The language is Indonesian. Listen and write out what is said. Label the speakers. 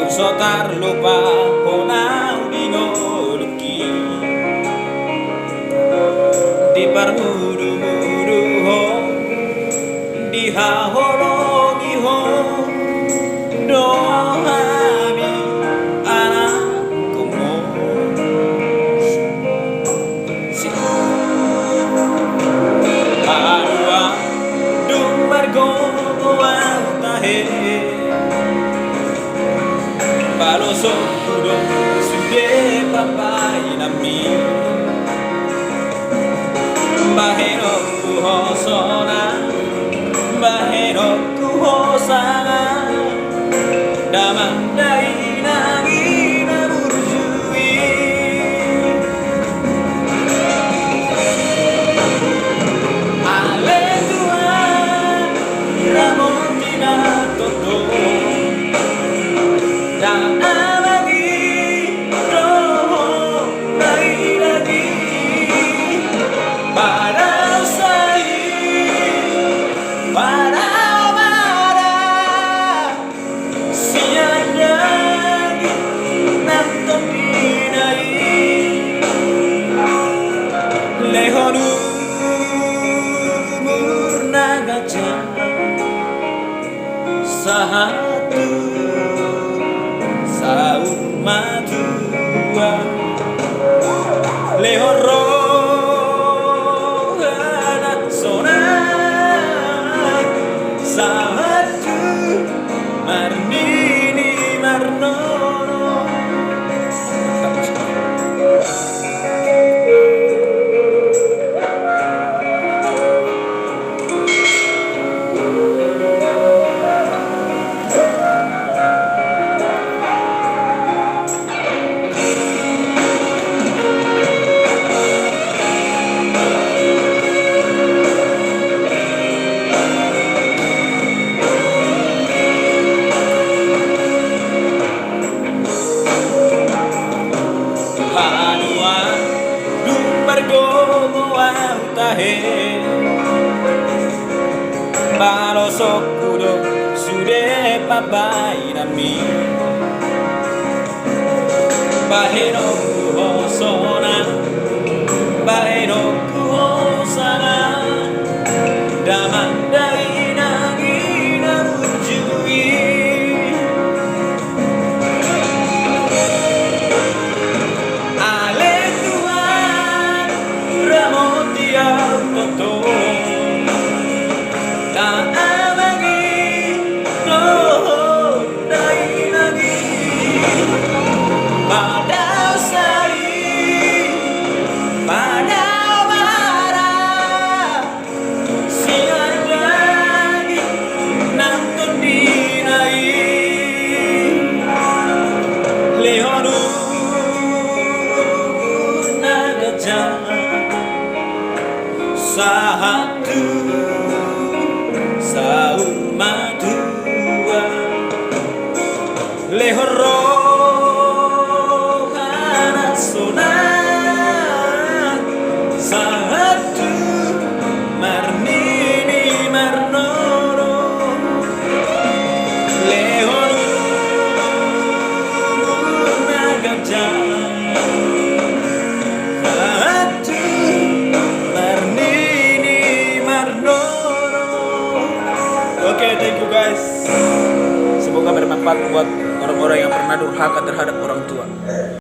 Speaker 1: sotar lupa ponau dingoluki di parmudu-mudu ho di hahologi ho dohami anakku mo adua dumargo tahe baloso kudo sude papai nami baheno kuhosona baheno kuhosana damandai nagi naburjui ale tua ramontina toto dan abadi roho dari lagi pada sai pada pada siada nanton dinai lehonu murna gajah satu saung madua lehoro anak sona satu marnini marnono. Baloso kudo sude papai nami baheno kuhosona baheno kuhosana damandai nagi naburjui ale tuan ramotia toto satu saung madua lehoro anak sona satu marnini marnono lehoro nagajah Oke, thank you guys. Semoga bermanfaat buat orang-orang yang pernah durhaka terhadap orang tua.